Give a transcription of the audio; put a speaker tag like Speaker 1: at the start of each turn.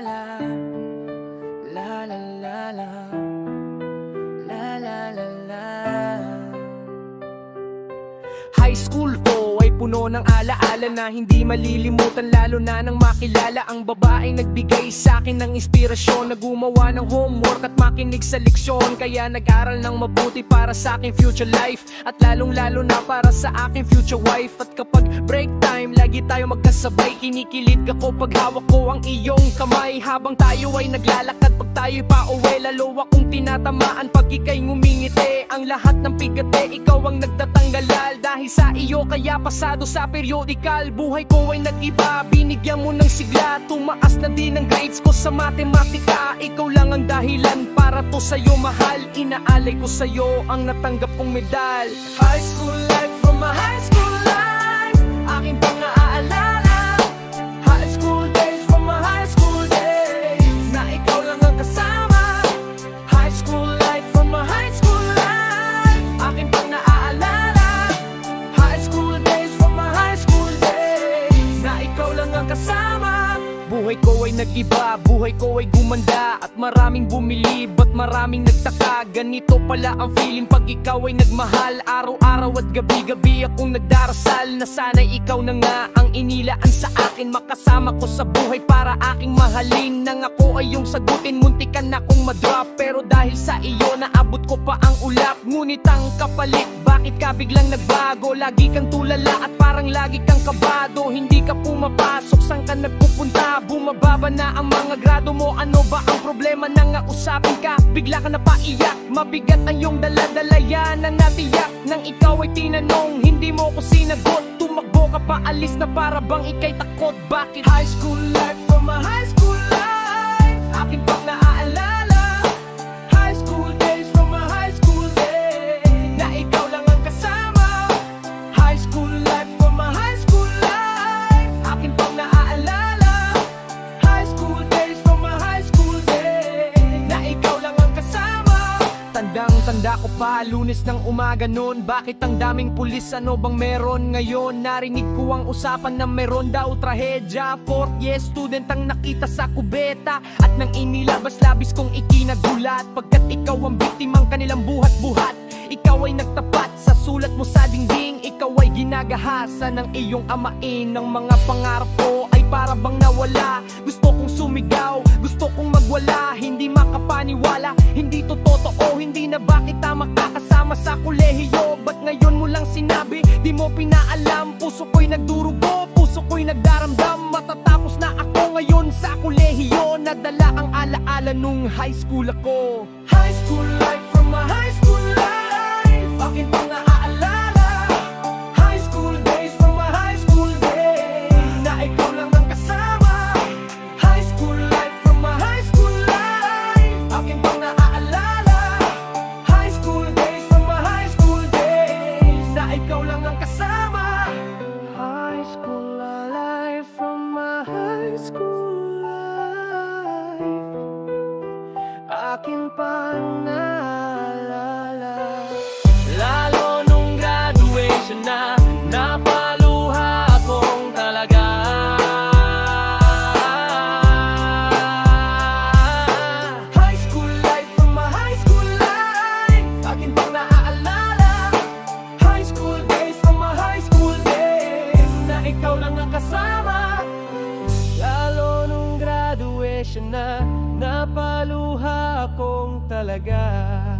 Speaker 1: la la la la la la la la la. High school ko ay puno ng alaala na hindi malilimutan, lalo na nang makilala ang babaeng nagbigay sa akin ng inspirasyon na gumawa ng homework at makinig sa leksyon. Kaya nag-aral ng mabuti para sa aking future life, at lalong lalo na para sa aking future wife. At kapag break time, lagi tayo magkasabay. Kinikilig ako pag hawak ko ang iyong kamay, habang tayo ay naglalakad. Pag tayo'y pauwi, lalo akong tinatamaan pag ika'y ngumingiti. Ang lahat ng pigate, ikaw ang nagtatanggalal. Dahil sa iyo kaya pasado sa periodical. Buhay ko ay nag-iba, binigyan mo ng sigla. Tumaas na din ang grades ko sa matematika. Ikaw lang ang dahilan para to sa'yo mahal. Inaalay ko sa'yo ang natanggap kong medal. High school life, from my high school life, aking pang-aalala. High school days, from my high school days, na ikaw lang ang kasama. High school life, from my high school life, aking pang-aalala. High school days, from my high school days, na ikaw lang ang kasama. Buhay ko ay nag-iba, buhay ko ay gumanda, at maraming bumilib at maraming nagtaka. Ganito pala ang feeling pag ikaw ay nagmahal. Araw-araw at gabi-gabi akong nagdarasal na sana'y ikaw na nga ang inilaan sa akin. Makasama ko sa buhay para aking mahalin. Nang ako ay yung sagutin, muntikan na akong madrop. Pero dahil sa iyo, naabot ko pa ang ulap. Ngunit ang kapalit, bakit ka biglang nagbago? Lagi kang tulala at parang lagi kang kabado. Hindi ka pumapasok, saan ka nagpupunta? Bumababa na ang mga grado mo, ano ba ang problema? Nang usapin ka, bigla ka na paiyak. Mabigat ang iyong daladala, yan ang natiyak. Nang ikaw ay tinanong, hindi mo ko sinagot. Tumakbo ka pa, alis na para bang ika'y takot. Bakit? High school life, from my high school life, aking pang naaalala. High school days, from my high school days, na ikaw lang ang kasama. High school life, from my high school life, aking pang naaalala. High school days, from my high school days, na ikaw lang ang kasama. Tandang-tanda ko pa, Lunes ng umaga noon. Bakit ang daming pulis, ano bang meron ngayon? Narinig ko ang usapan na meron daw trahedya. Fourth year student ang nakita sa kubeta, at nang inilabas-labis kong ikinagulat. Pagkat ikaw ang biktimang kanilang buhat-buhat, ikaw ay nagtapat sa sulat mo sa dingding. Ikaw ay ginagahasa ng iyong amain. Ng mga pangarap ko ay para bang nawala. Gusto kong sumigaw, gusto kong magwala. Hindi makapaniwala, hindi to totoo. Hindi na ba kita makakasama sa kolehiyo? Ba't ngayon mo lang sinabi, di mo pinaalam? Puso ko'y nagdurugo, puso ko'y nagdaramdam. Matatapos na ako ngayon sa kolehiyo. Nadala ang alaala nung high school ako. High school life, from my high school life, aking pang naaalala. High school days, from my high school days, na ikaw lang ang kasama. High school life, from my high school life, aking pang naaalala. High school days, from my high school days, na ikaw lang ang kasama. High school life, from my high school life, aking pang naaalala. Lalo nung graduation na, napaluha akong talaga. High school life, from my high school life, aking pang naaalala. High school days, from my high school days, na ikaw lang ang kasama. Lalo nung graduation na, napaluha akong talaga.